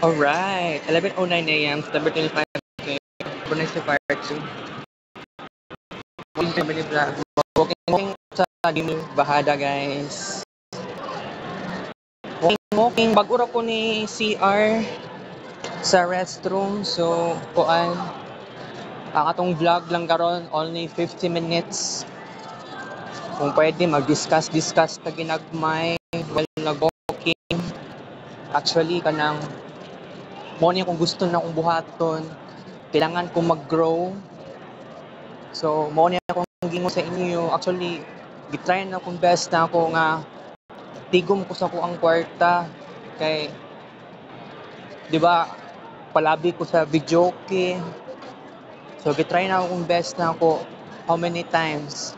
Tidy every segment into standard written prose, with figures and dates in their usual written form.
Alright, 11:09 a.m. September 25, Brunei Fire 2. Family vlog. Walking sa Gimil Bahada, guys. Walking. Bagura ko ni CR sa restroom. So, kuan. Ang atong vlog lang karon only 50 minutes. Kung pwede, mag-discuss ta ginagmay while nag-walking. Actually, kanang morning kung gusto na akong buhaton, kailangan kong mag-grow. So, mo na akong gingon sa inyo. Actually, gitry na akong best na ako nga tigom ko sa kuang kwarta. Kay, di ba, palabi ko sa videoke. So, gitry na akong best na ako how many times.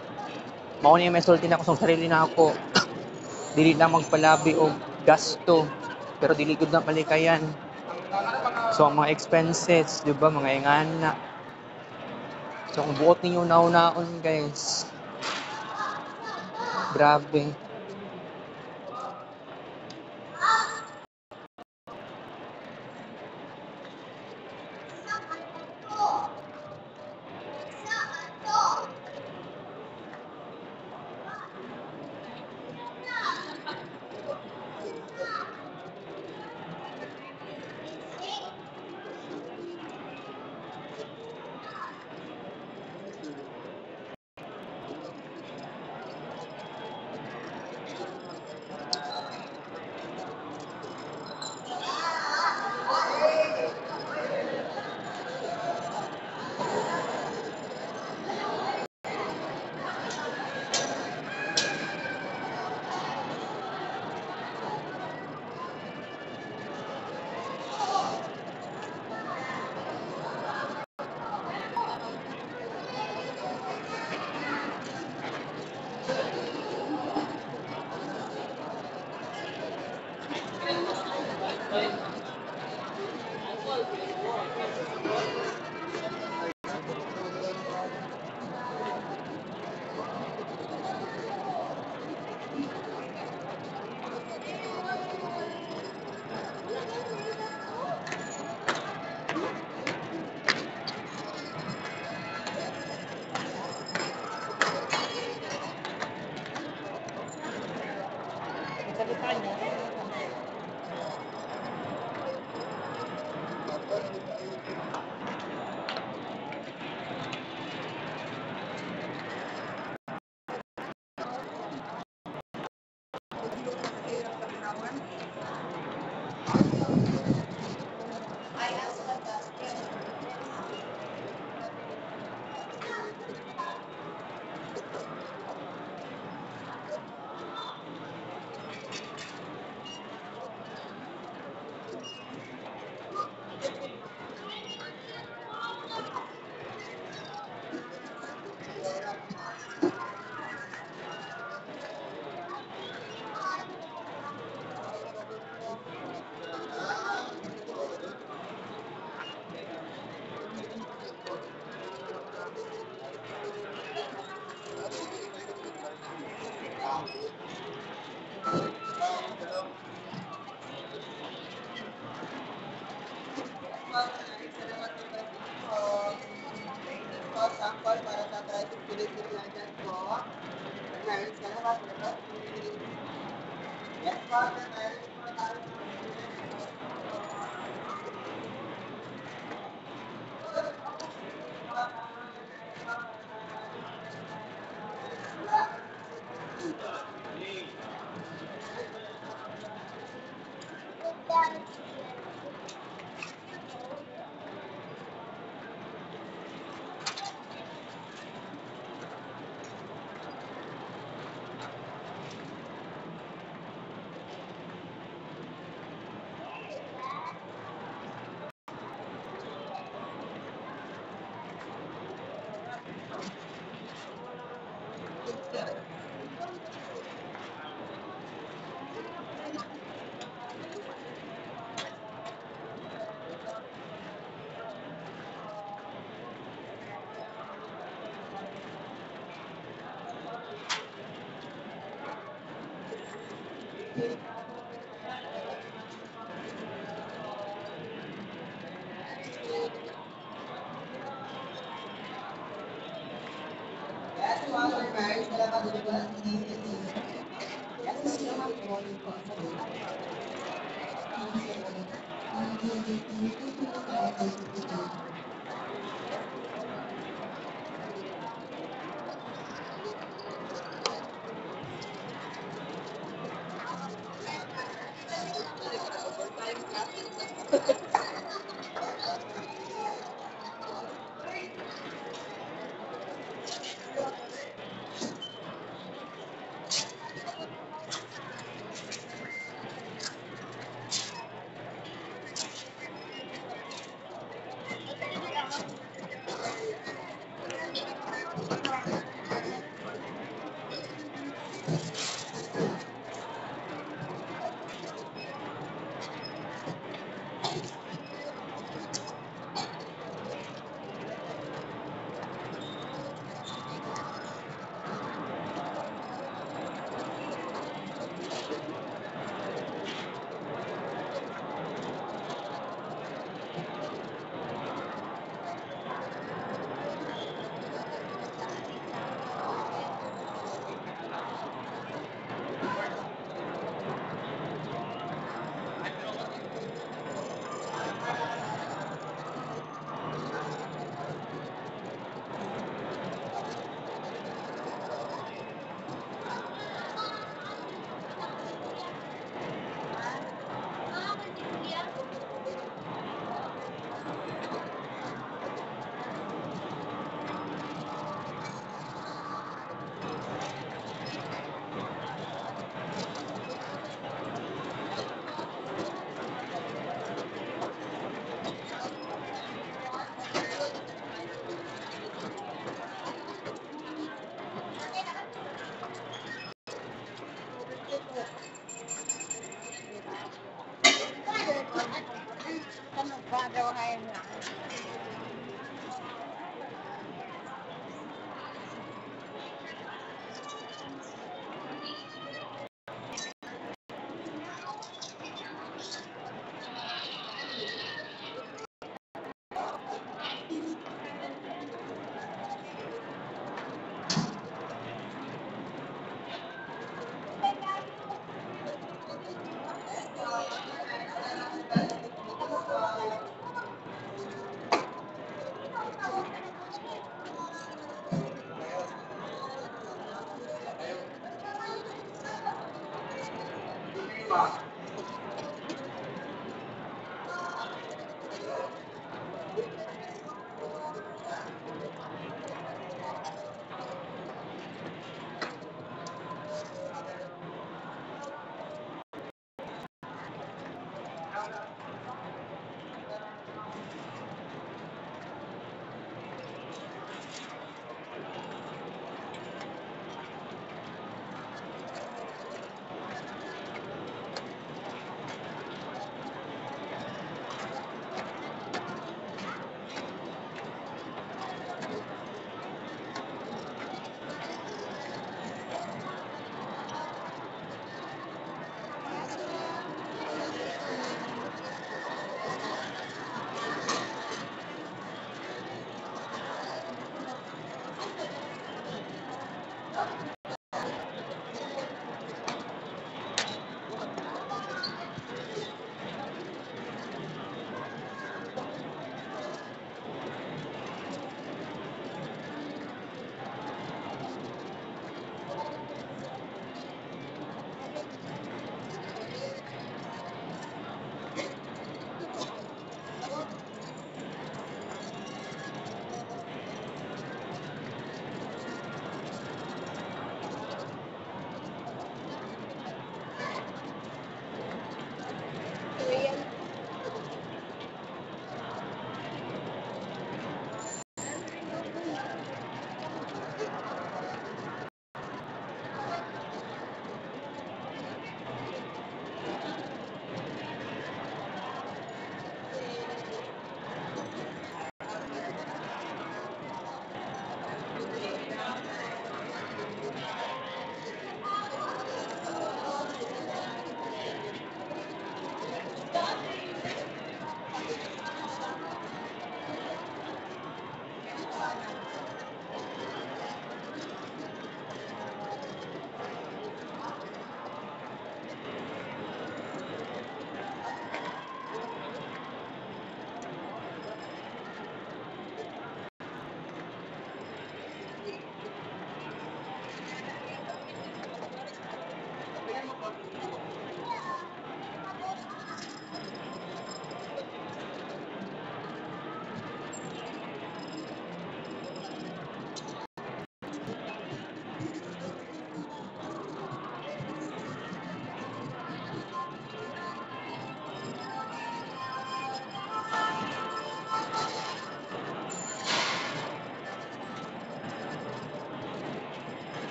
Mao na may sulti na ako sa sarili na ako. Dili lang magpalabi o gasto. Pero dili gud na malikayan. So, ang mga expenses, di ba, mga ingana. So, kung buot ninyo naon guys. Grabe.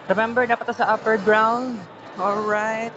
Remember, dapat sa upper ground. Alright.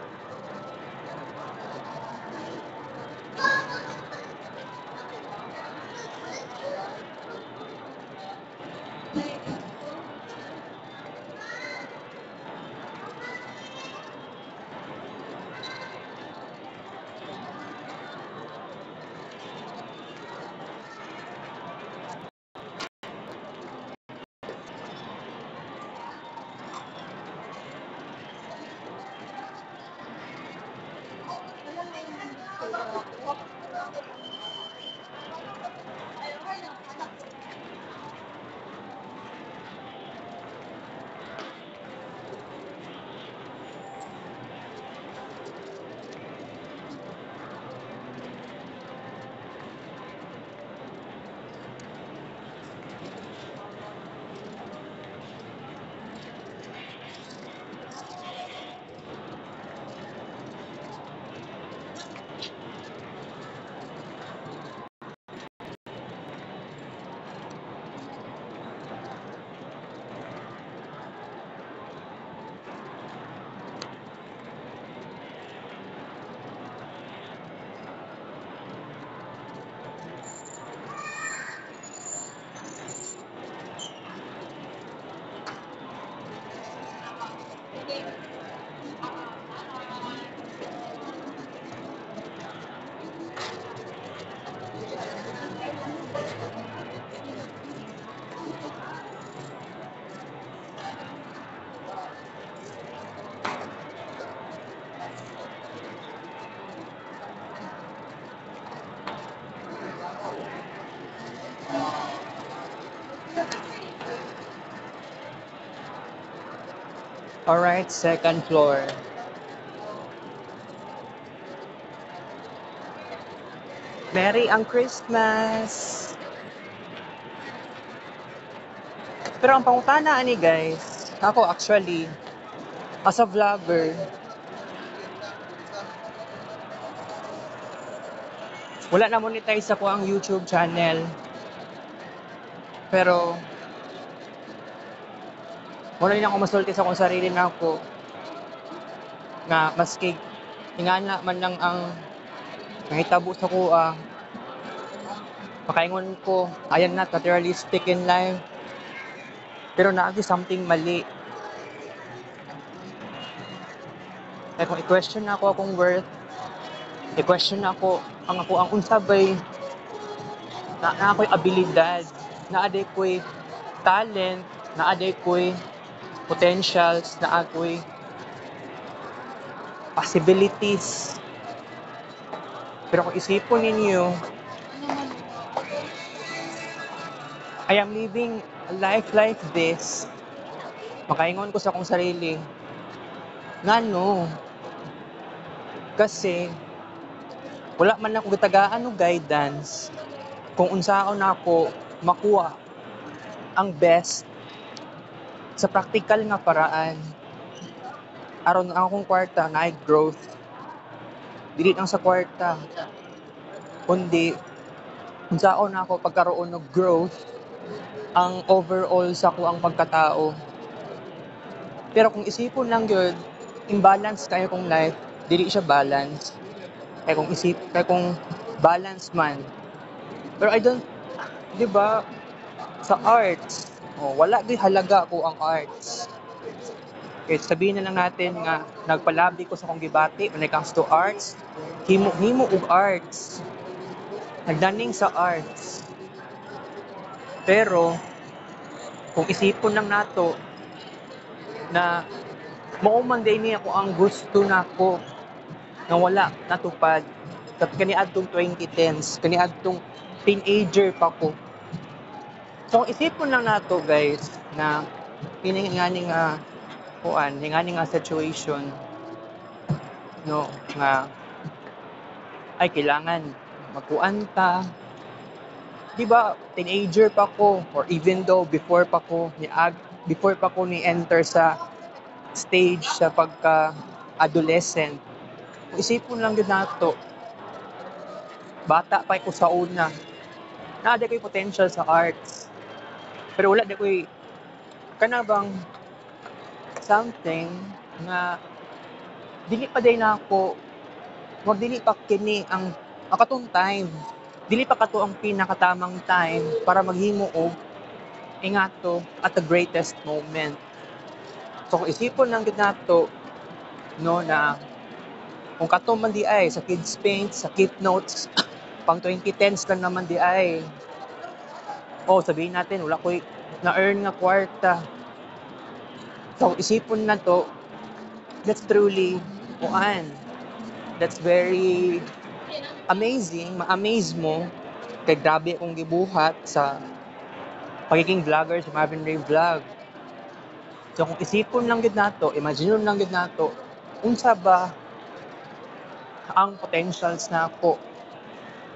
Alright, second floor. Merry ang Christmas! Pero ang pangutana ani guys, ako actually, as a vlogger, wala na monetize ako ang YouTube channel. Pero, wala rin ako masulti sa akong sarili na ako nga maski ingana man lang ang nahitabo sa kuha, makaingon ko, ayan na, materialistic in life. Pero naagi something mali. Kaya kung i-question na ako akong worth, i-question na ako ang unsabay, na ako'y abilidad, na aday ko'y talent, na aday ko'y potentials, na ako'y possibilities. Pero kung isipon ninyo, I am living a life like this, makaingon ko sa akong sarili, ngano, kasi wala man ako gitagaan o guidance kung unsaon ako makuha ang best sa practical nga paraan. Aron ang akong kwarta na ay growth. Dili lang sa kwarta, kundi unsaon ako pagkaroon ng growth ang overall sa ko ang pagkatao. Pero kung isipon lang yun, imbalance kayo kong life, dili siya balance. Kaya kung balance man. Pero I don't, di ba, sa arts, wala di halaga ko ang arts. Okay, sabihin na lang natin nga nagpalabi ko sa kong gibati when it comes to arts, himo og arts. Nagdaning sa arts. Pero kung isipon lang nato na Mao man day ni ako ang gusto nako nga wala natupad sa kaniadtong 2010s, kaniadtong teenager pa ko. So isipon lang nato guys na kini nga kuan, nga situation no nga ay kailangan magkuan ta. Di ba teenager pa ko or even though before pa ko ni enter sa stage sa pagka adolescent. Kung isipon lang yun nato, bata pa ko sa una, na ko'y potential sa arts. Pero wala di ko'y kanabang something nga dili pa day na ako, wag dili pa kini ang akatong time. Dili pa kato ang pinakatamang time para maghimo og ingato at the greatest moment. So kung isipon lang gid nato no na kung kato man di ay sa Kids Paint, sa Keep Notes, pang 2010s lang naman di ay. Oh, sabihin natin wala ko'y na-earn nga kwarta. So isipon na to, that's truly kuan. That's very amazing, ma-amaze mo kay grabe akong gibuhat sa pagiging vlogger sa Marvin Ray Vlog. So kung isipon lang gid nato, imagine lang gid nato, unsa ba ang potentials nako.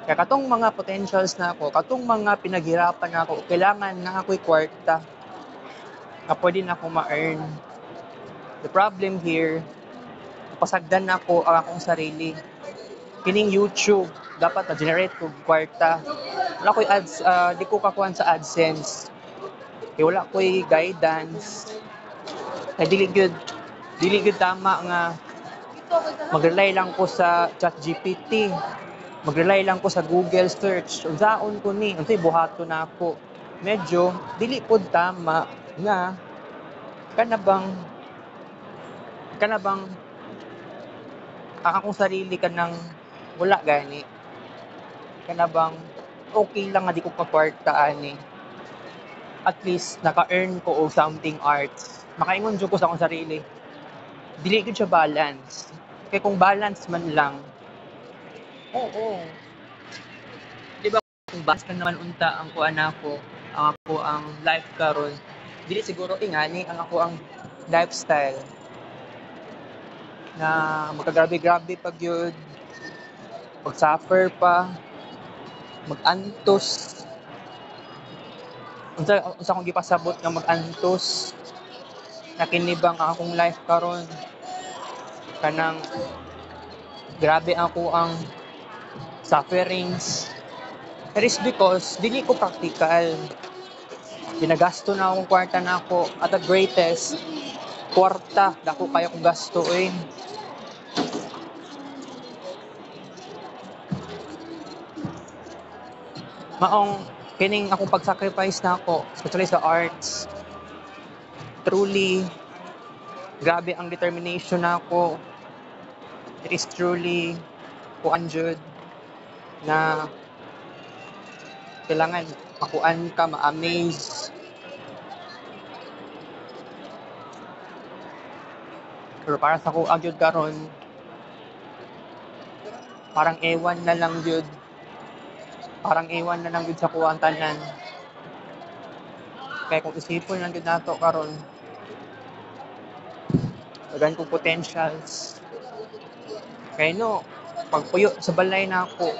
Kaya katong mga potentials nako, katong mga pinaghirapan nako, kailangan na ako'y kwarta na pwede na ako ma-earn. The problem here, pasagdan na ako ang akong sarili. Kining YouTube, dapat na-generate ko kwarta. Wala ko'y ads, di ko kakuhan sa AdSense. Kaya wala ko'y guidance. Kaya dili gyud tama nga mag-rely lang ko sa ChatGPT. Mag-rely lang ko sa Google search. Unsaon ko ni, unsay buhaton nako. Medyo dili pod tama nga kanabang ang akong sarili kanang wala gani. Kanabang okay lang nga di ko kakwarta ani. At least naka-earn ko og something arts. Makaingon jud ko sa akong sarili. Dili gyud siya balance. Kay kung balance man lang, oo. Di ba kung balance ka naman unta ang kuan nako, ang life karon, dili siguro ingani ang ako ang lifestyle na magkagrabe-grabe pag yun, mag-suffer pa, mag-antos. Unsa akong gipasabot nga mag-antos, nakinibang ang akong life karon kanang grabe ako ang sufferings. That is because dili ko practical. Ginagasto na akong kwarta na ako at the greatest kwarta dako kaya kong gastuin. Maong kining akong pag-sacrifice na ako, especially sa arts. Truly, grabe ang determination na ako. It is truly kuan jud na kailangan makuan ka, ma-amaze. Pero para sa ko agyod karon, parang ewan na lang jud. Parang ewan na lang jud sa kuwang tanan. Kaya kung isipon lang jud nato karon, dagan kong potentials. Kaya no, pagpuyo sa balay na ako,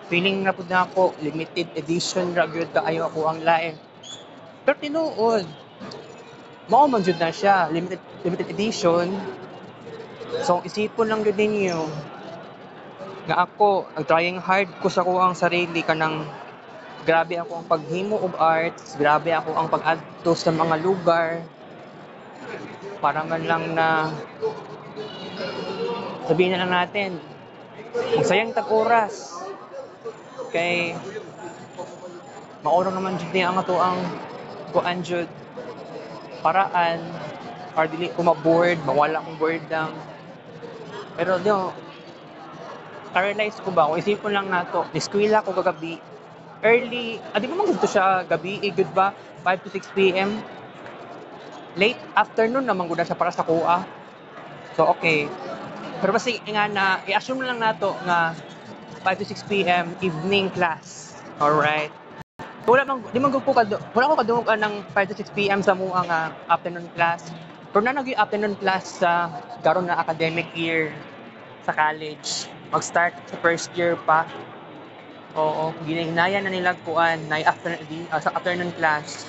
feeling na pud na ako, limited edition ra gyud kaayo ako ang lain. Pero tinuod, mao man jud na siya, limited edition. So isipon lang jud ninyo nga ako, nag-trying hard ko sa kuwang sarili kanang grabe ako ang paghimo og arts, grabe ako ang pag-adto sa mga lugar para man lang na sabihin na lang natin, magsayang tag-oras. Kay mauro naman jud niya ang ato ang kuan jud paraan para dili ko ma-bored, mawala akong boredom. Pero realize ko ba, kung isipon lang nato, eskwela ko kagabi, early, di ba man gusto siya gabi, good ba? 5 to 6 p.m. late afternoon naman gud siya para sa kuha. So okay. Pero basi nga na i-assume lang nato nga 5 to 6 p.m. evening class. Alright. Wala man di man gud ko wala ko kadungog ng 5 to 6 p.m. sa mua nga afternoon class. Pero na nag afternoon class sa karon na academic year sa college. Mag-start sa first year pa. Oo, ginahinayan na nila kuan na sa afternoon class.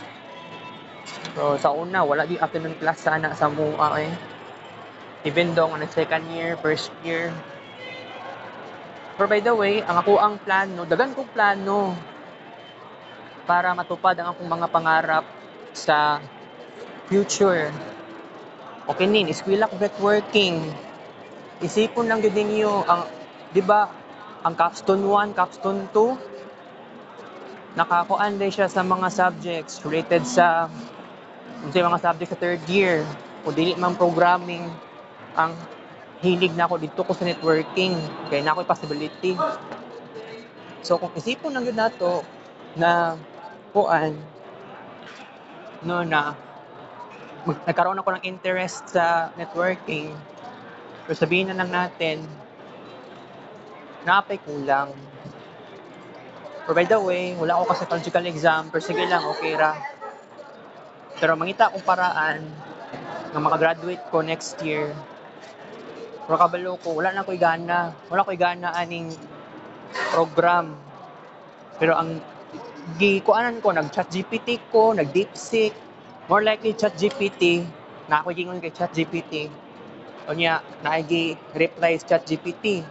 So sa una wala di afternoon class sana sa mua eh. Even though nga second year, first year. Pero by the way, ang ako ang plano, dagan kong plano para matupad ang akong mga pangarap sa future. Okay nin, eskwela ko networking. Isipon lang gid ninyo ang 'di ba ang capstone 1, capstone 2 nakakuan din siya sa mga subjects related sa mga subject sa third year o dili man programming ang hilig na ako dito ko sa networking kaya na ako possibility. So kung isipon lang yun nato na kuan no na nagkaroon ako ng interest sa networking, so sabihin na lang natin napay kulang. Pero by the way, wala ako kasi psychological exam, pero sige lang, okay ra. Pero mangita akong paraan na makagraduate ko next year. Pero kabalo ko, wala na ko'y gana. Wala ko'y gana aning program. Pero ang gikuanan ko, nag-chat GPT ko, nag-DeepSeek. More likely chat GPT, na ako gingon kay chat GPT. O niya, reply sa chat GPT.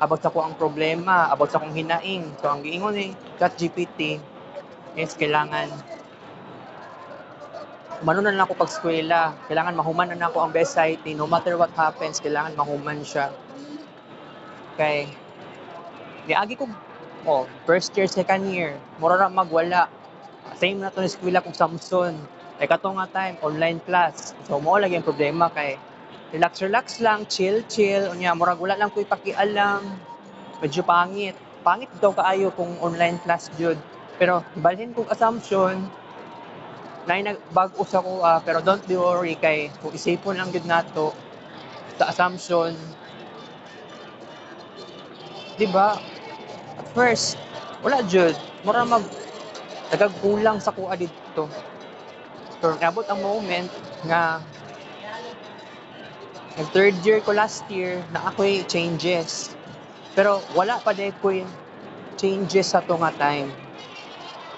About sa ko ang problema, about sa kong hinaing. So ang giingon ni chat GPT is kailangan manunan na ako pag eskwela. Kailangan mahuman na ako ang best site. No matter what happens, kailangan mahuman siya. Kay, niagi ko, first year, second year, mura na magwala. Same na to na eskwela kong Samson. Kay kato nga time, online class. So, mo lagi ang problema kay relax lang, chill. Unya, murag wala lang ko ipakialam. Medyo pangit. Pangit daw kaayo kung online class jud. Pero, balhin kong assumption, na nagbago sa ko pero don't be worry kay kung isipon lang jud nato sa assumption, di ba? At first, wala jud. Mura nagagkulang sa kuha dito. Pero nabot ang moment nga nag third year ko last year na ako'y changes. Pero wala pa din ko changes sa to nga time.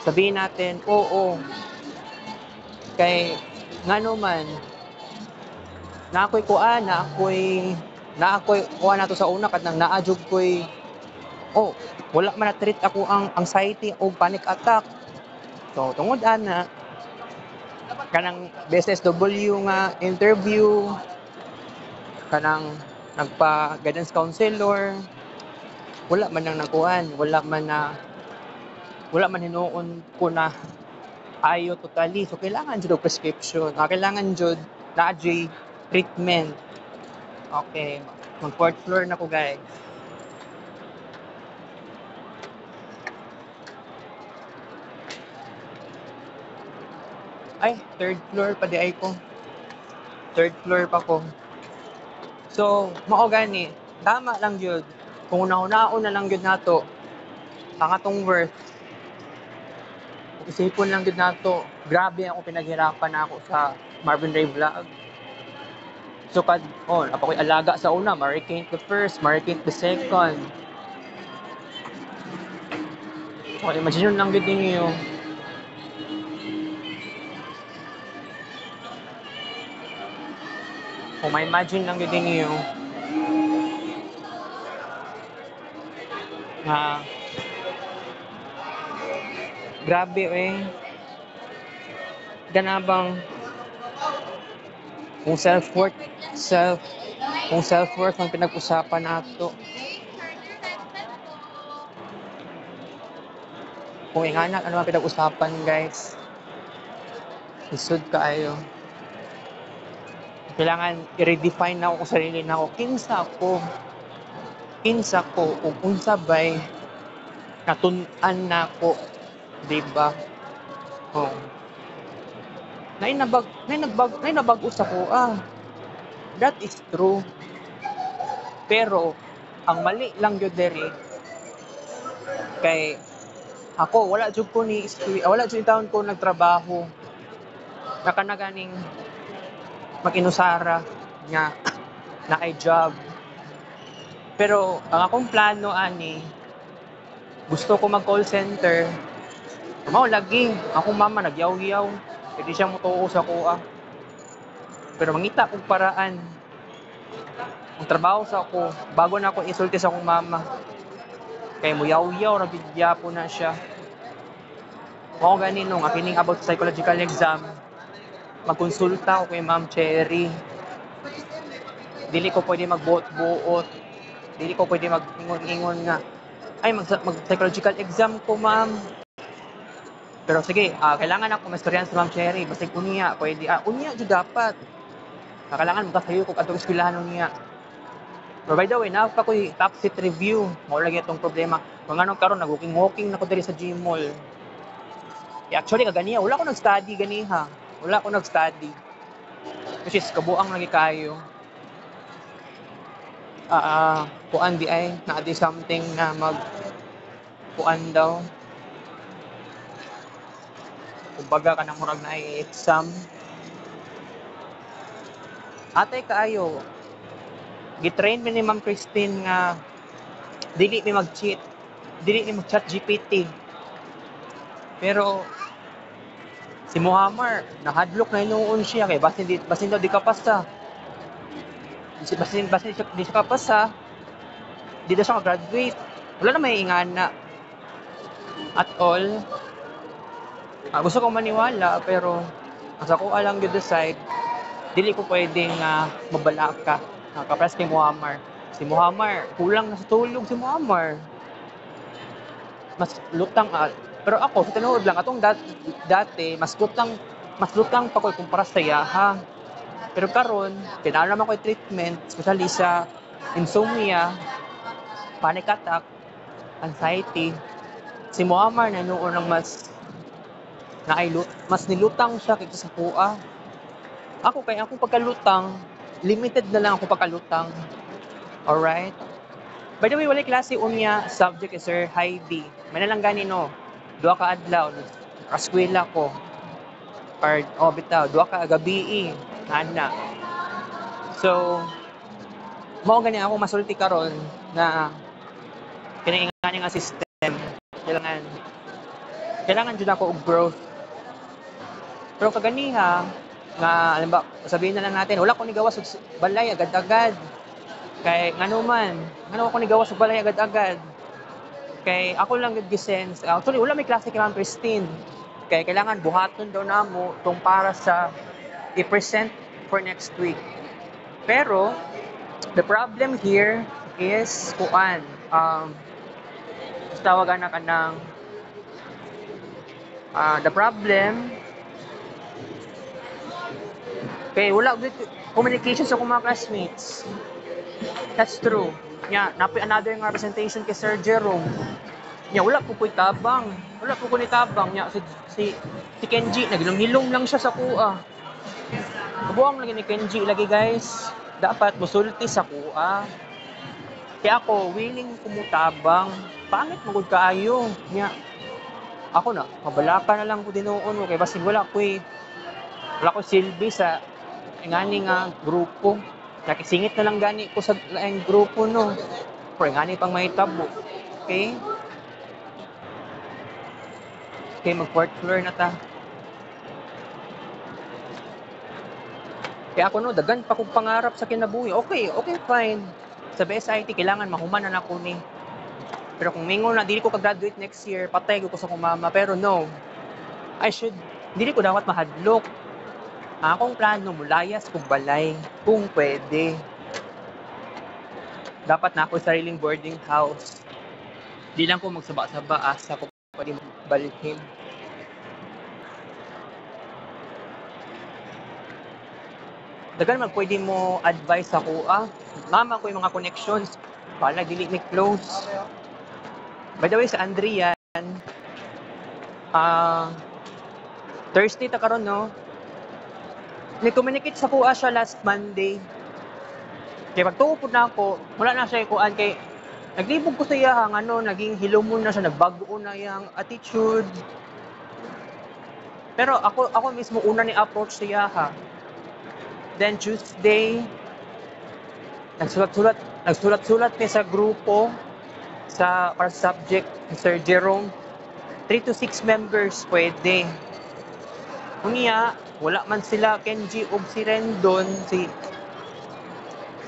Sabihin natin, oo, kay ngano man, na ako'y kuan, na ako'y kuha nato sa una kat nang naadjog ko'y wala man na treat ako ang anxiety o panic attack. So tungod ana kanang BSSW nga interview, kanang nagpa guidance counselor, wala man nang nakuan, wala man hinuon ko na ayo totally. So kailangan jud og prescription. Kailangan jud na treatment. Okay, mag fourth floor na ko guys. Ay, third floor pa di ay ko. Third floor pa ko. So, mao gani, tama lang yun. Kung una-unaon na lang yun nato, ang atong worth, isipon lang yun nato, grabe ako pinaghirapan na ako sa Marvin Ray Vlog. So, ako alaga sa una, Maricate the first, Maricate the second. So, imagine lang yun ninyo. Kung may imagine lang yun ninyo, na grabe ganabang kung self-worth ang pinag-usapan nato. Kung ingana ano ang pinag-usapan guys, isod kaayo. Kailangan i-redefine na ako sa sarili na ako. Kinsa ko, kung unsa bay natun-an na ko, diba? nay nabag-o sa ko. That is true. Pero ang mali lang gyud dere kay ako wala jud taon ko nagtrabaho na kanaganing mag-inusara nga na kay job. Pero ang akong plano ani gusto ko mag call center. Mao lagi akong mama nagyaw-yaw. Pwede siya motuo sa kuha. Pero mangita kong paraan. Ang trabaho sa ako bago na ako isulti sa akong mama. Kay mo yaw-yaw ra po na siya. Mao gani no nga kining about psychological exam. Magkonsulta ko kay Ma'am Cherry. Dili ko pwede magbuot-buot. Dili ko pwede mag-ingon-ingon nga ay mag-psychological exam ko, ma'am. Pero sige, kailangan ako mastoryan sa Ma'am Cherry. Basta unya, pwede. Unya, dyan dapat. Kailangan magkasayo ko atong eskwelahan niya. Pero by the way, pa ko top seat review. Mao lagi itong problema. Kung anong karon nag-walking na ko diri sa Gmall. Actually, kaganiya, wala ko nag-study ganiha. Wala ko nag-study. Which is, kabuang lagi kayo. Kuan di ay, na-adi something na kuan daw. Kumbaga ka ng murag na exam. Atay kaayo. Gitrain mi ni Ma'am Christine nga dili mi mag-cheat. Dili mi mag-chat GPT. Pero si Muhammad nahadlok na inuon siya kay basin daw di kapasa. Basin di siya kapasa. Di daw siya mag-graduate. Wala na may ingana. At all. Gusto kong maniwala pero ang sa ko alang gyud decide dili ko pwedeng mabala ka kapres kay Muhammad. Si Muhammad kulang na sa tulog si Muhammad. Mas lutang pero ako sa tinuod lang atong dati mas lutang pa ko kumpara sa yaha. Pero karon kinahanglan naman ko treatment especially sa insomnia, panic attack, anxiety. Si Muhammad na noon ang mas nilutang siya kaysa sa kuha. Ako kay akong pagkalutang, limited na lang ako pagkalutang. Alright? By the way, walay klase unya subject is Sir Heidi. May nalang gani no. Duha ka adlaw, askwela ko. Or bitaw, duha ka gabi ana. So, mao gani ako masulti karon na kinaingani nga system kailangan jud ako og growth. Pero kaganiha nga alam ba sabihin na lang natin wala ko ni gawas og balay agad-agad. Kay ngano ako ni gawas og balay agad-agad. Kay ako lang gud gisense. Actually wala may klase kay Ma'am Christine. Kay kailangan buhaton daw namo tong para sa i-present for next week. Pero the problem here is kuan tawagan na kanang the problem kay wala good communication sa mga classmates. That's true. Napi another nga presentation kay Sir Jerome. Wala po ko'y tabang. Wala po ko ni tabang. Si Kenji, nagilong-hilong lang siya sa kuha. Kabuang lagi ni Kenji lagi guys. Dapat musulti sa kuha. Kaya ako, willing kumutabang. Pangit magod kaayo. Ako na, mabalaka na lang ko dinuon. Kaya basta wala ko silbi sa ngani nga grupo. Nakisingit na lang gani ko sa grupo no. Pero ngani pang may tabo. Okay? Okay, mag-fourth floor na ta. Kaya ako no, dagan pa kong pangarap sa kinabuhi. Okay, fine. Sa BSIT, kailangan mahuman na ako ni. Pero kung mingon na, dili ko ka-graduate next year, patay ko sa kumama. Pero no, dili ko dapat mahadlok. Akong plano, mulayas kung balay, kung pwede. Dapat na ako sariling boarding house. Di lang ko magsaba-saba, asa ko pwede balikin. Dagan man pwede mo advice ako, mama ko yung mga connections, pala dili ni close. By the way, sa Andrian, Thursday ta karon no, May communicate sa kuha siya last Monday. Kaya pagtuo po na ako, wala na siya kuan kay naglibog ko sa iya hang ano, naging hilomon na siya, nagbago na yang attitude. Pero ako mismo una ni approach siya ha. Then Tuesday, nagsulat-sulat ni sa grupo sa para sa subject ni Sir Jerome. 3 to 6 members pwede. Unya, wala man sila Kenji ug si Rendon,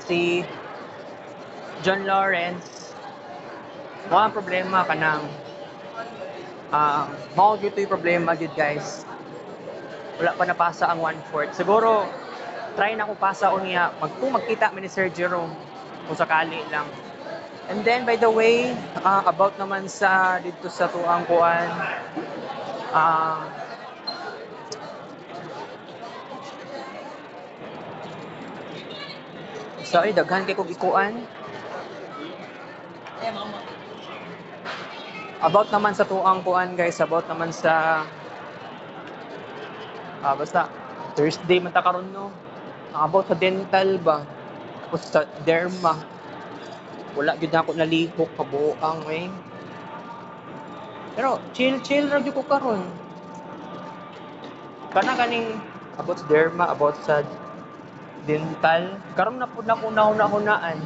si John Lawrence. Mga problema kanang mao gyud yung problema gyud guys. Wala pa napasa ang 1/4. Siguro try na ko pasa unya magkita mi ni Sir Jerome kung sakali lang. And then by the way, about naman sa dito sa tuang kuan sorry, daghan kay kog ikuan. About naman sa tuang kuan guys, about naman sa basta Thursday man ta karon no. About sa dental ba? Tapos sa derma. Wala gyud ako nalihok kabuang eh. Pero chill ra gyud ko karon. Kana ganing about sa derma, about sa dental, karon na pud na ko hunahunaan.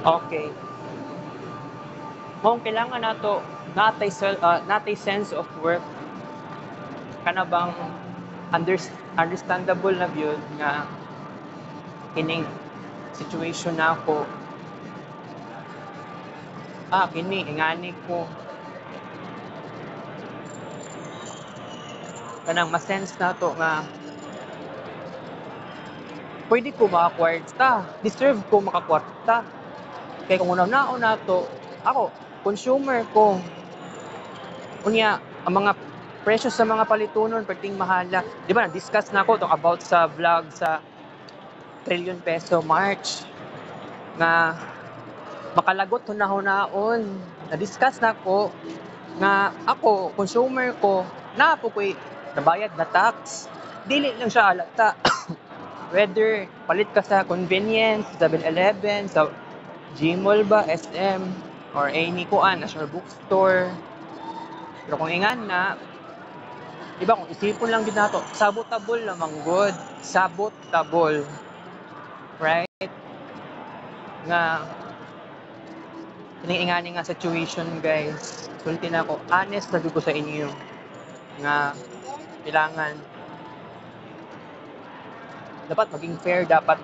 Okay. Mao kailangan nato natay sense of work kana bang understandable na gyud nga kining situation na ako kini ingani ko kanang ma-sense nato nga pwede ko makakwarta, deserve ko makakwarta. Kaya kung unaw nato, ako, consumer ko. Unya, ang mga presyo sa mga palitunon, perting mahala. Di ba, na-discuss na ako about sa vlog sa trillion peso March nga makalagot hunaon. Na-discuss na ako nga ako, consumer ko, na po ko'y nabayad na tax. Dili lang siya alata. Whether palit ka sa convenience, 7-Eleven, sa Gmall ba, SM, or any kuan, national bookstore. Pero kung ingan na, di ba kung isipon lang din nato, sabotable lamang good. Sabotable. Right? Nga, ingani nga situation guys. Sulti na ako, honest na ko sa inyo. Nga, kailangan dapat maging fair, dapat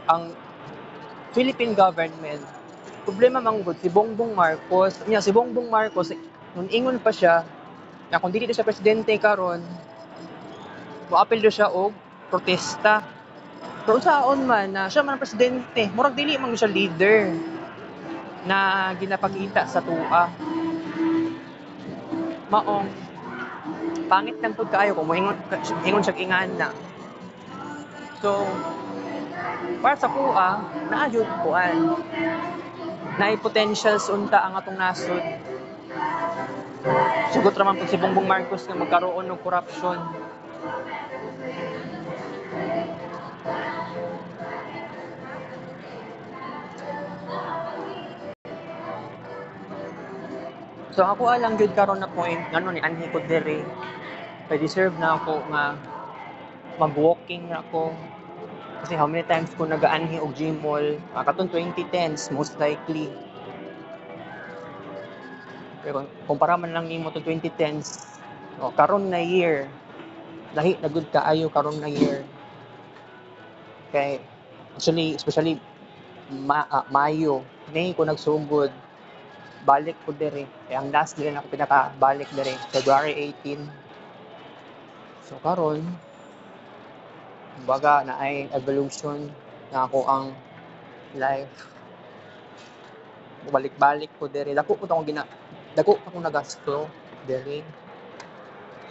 ang Philippine government. Problema manggod si Bongbong Marcos. Si Bongbong Marcos nung ingon pa siya na kung dili siya presidente karon, moapil do siya og protesta. Pero saon man na siya man presidente, murag dili man siya leader na ginapakita sa tua. Maong pangit lang pud kaayo kung moingon siya ingana. So, para sa kuha, naayod kuan. Naay potentials unta ang atong nasod. Sugot raman po si Bongbong Marcos nga magkaroon ng corruption. So ako alang gyud karon na point ngano ni anhi ko diri. I deserve na ako nga mag-walking na ako. Kasi how many times ko nagaanhi og Gmall? Katong 2010s most likely. Pero kumpara man lang nimo to 2010s, karon na year, lahi na gud kaayo karon na year. Kay actually, especially Mayo, May ko nagsugod. Balik ko diri. Kaya ang last din ako pinaka-balik diri, February 18. So karon, kumbaga na ay evolution na ako ang life. Balik-balik ko diri. Dako akong nagasto diri.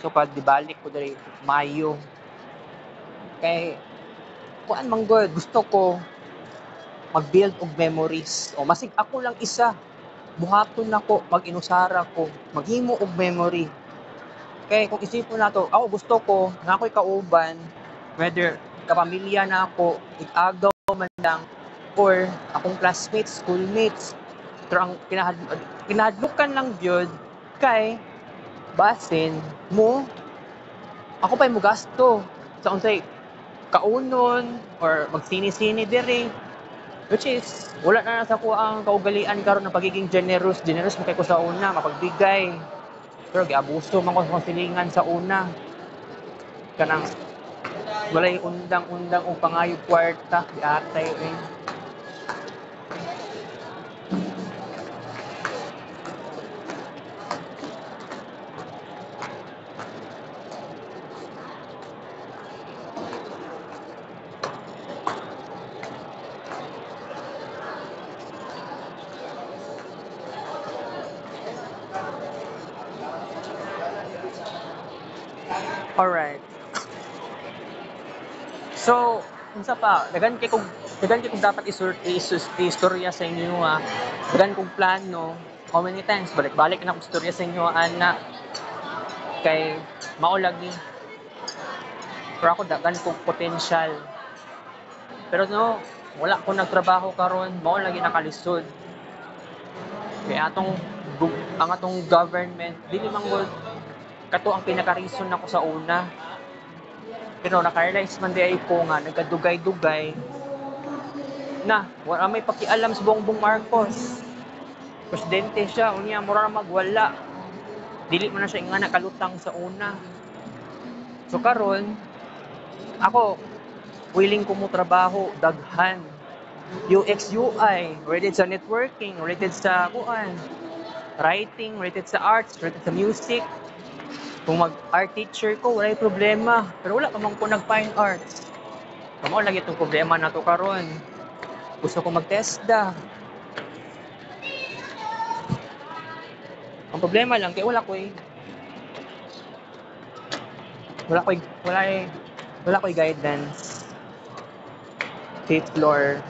So pag dibalik ko diri Mayo, Kay kuan man gud gusto ko mag-build og memories. O masig ako lang isa, buhaton nako, mag-inusara ko, maghimo og memory. Kay kung isipon nato, ako gusto ko na ako'y kauban, whether kapamilya na ako, ig-agaw man lang, or akong classmates, schoolmates. Pero ang kinahadlukan lang gyud kay basin mo ako pa'y mo gasto sa unsay kaunon or magsini-sini diri, which is wala na sa ko ang kaugalian karon ng pagiging generous mo kay ko sa una mapagbigay, pero giabuso man ko sa silingan sa una kanang walay undang-undang o pangayog kwarta giatay eh. Alright, so unsa pa daghan kay kog dapat istorya sa inyo ha. Daghan kog plano, how many times balik-balik na kog istorya sa inyo ana kay mao lagi, pero ako daghan kog potential. Pero no, wala ko nagtrabaho karon, mao lagi nakalisod. Kaya ang atong government dili man gud kato ang pinaka-reason nako sa una. Pero naka-realize man di ay ko nga nagkadugay-dugay na wala may pakialam sa Bongbong Marcos. Presidente siya, unya mura na magwala. Dili man na siya nga nakalutang sa una. So karon ako willing ko mo trabaho daghan. UX UI, related sa networking, related sa kuan, writing, related sa arts, related sa music. Kung mag-art teacher ko, wala problema. Pero wala pa man ko nag-fine arts. Kamo lagi itong problema na to karon. Gusto ko mag-TESDA. Ang problema lang, kaya wala ko'y guidance. Fifth floor.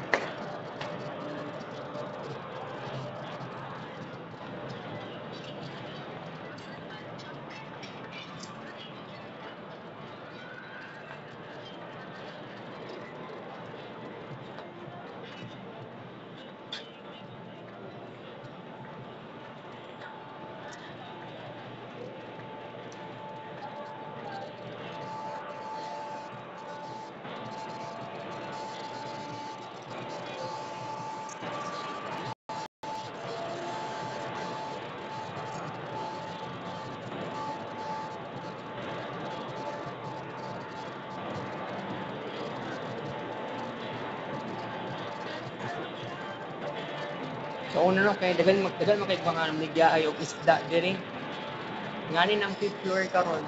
So una no, kay dagan makay mga ligyaay og isda diri. Ngani nang fifth floor karon.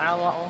Awa o.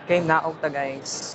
Kay naog ta guys.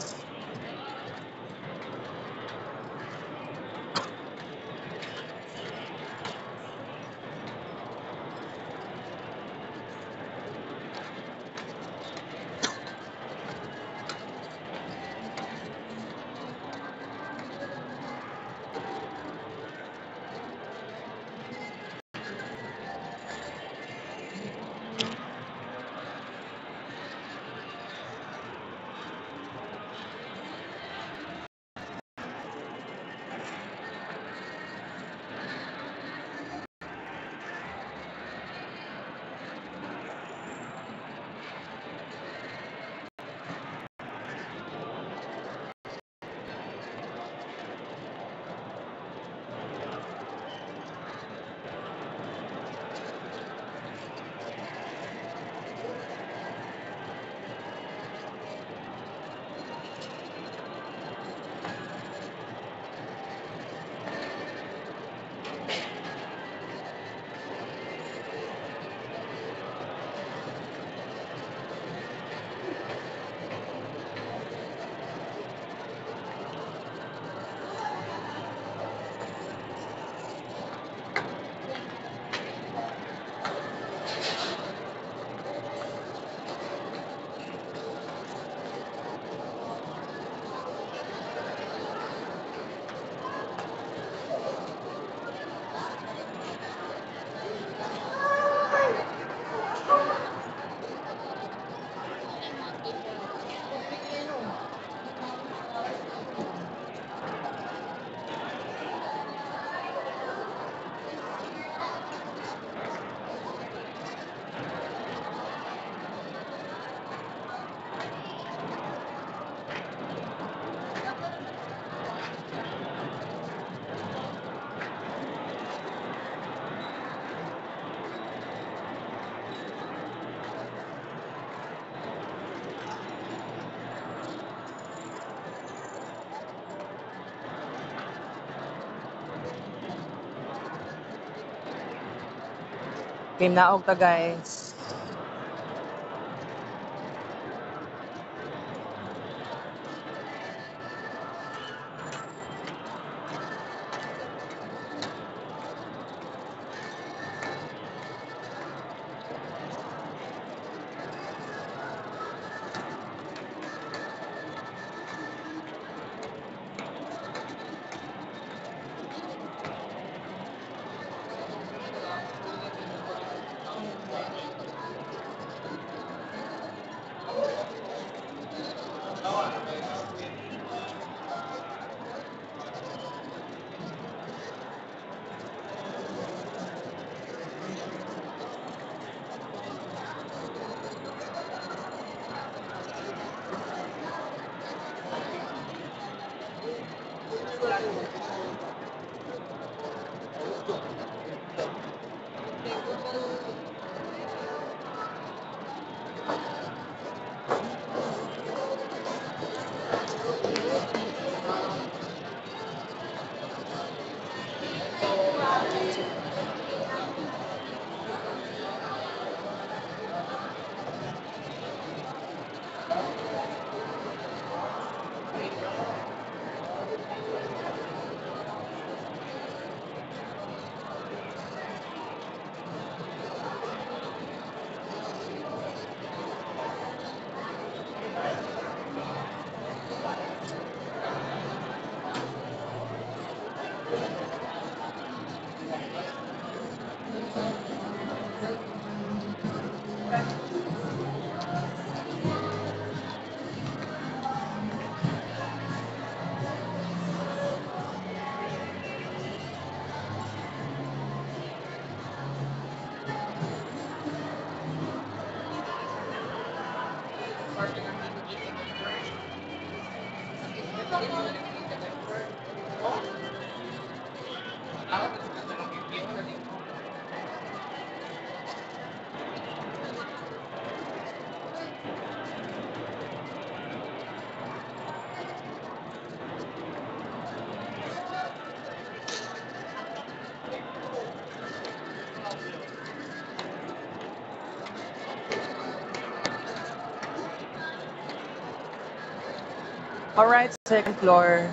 Okay, naog ta guys. Alright, second floor.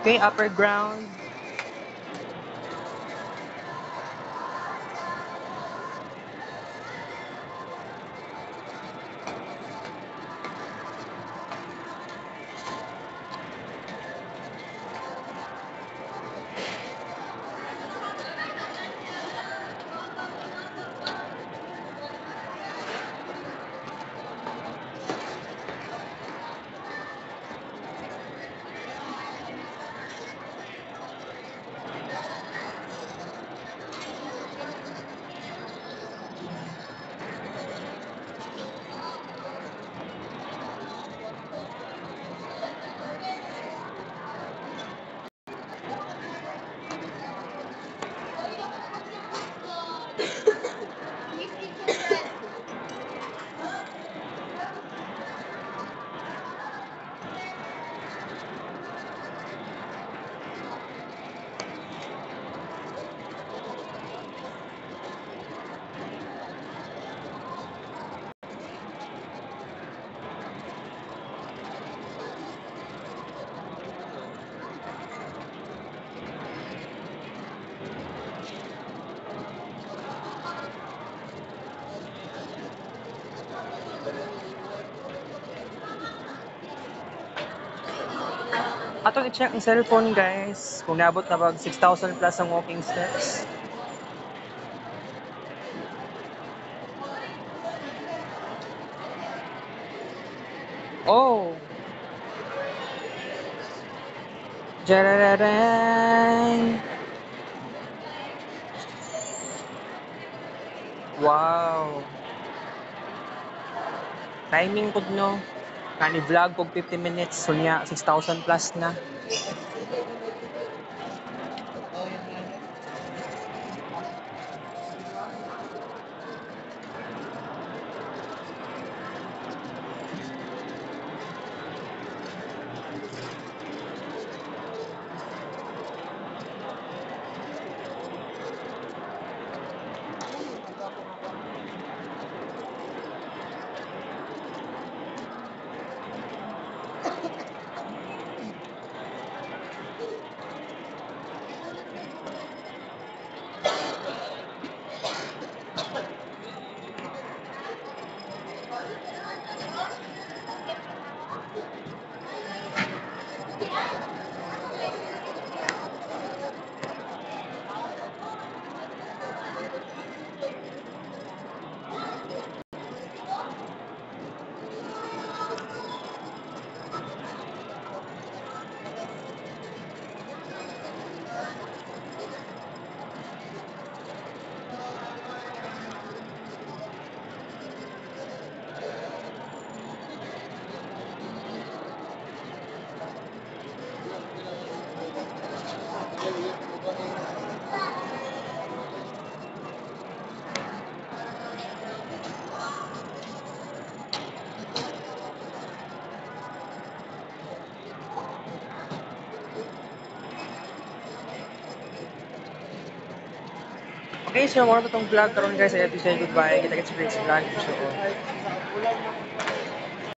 Okay, upper ground. Atong i-check ang cellphone guys, kung naabot na bag 6,000 plus ang walking steps. Oh! Jarararan! Wow! Timing pud no. Kani vlog kog 50 minutes, so niya 6,000 plus na. Okay, so more pa tong vlog karon guys. I have to say goodbye. Kita-kits sa next vlog. So,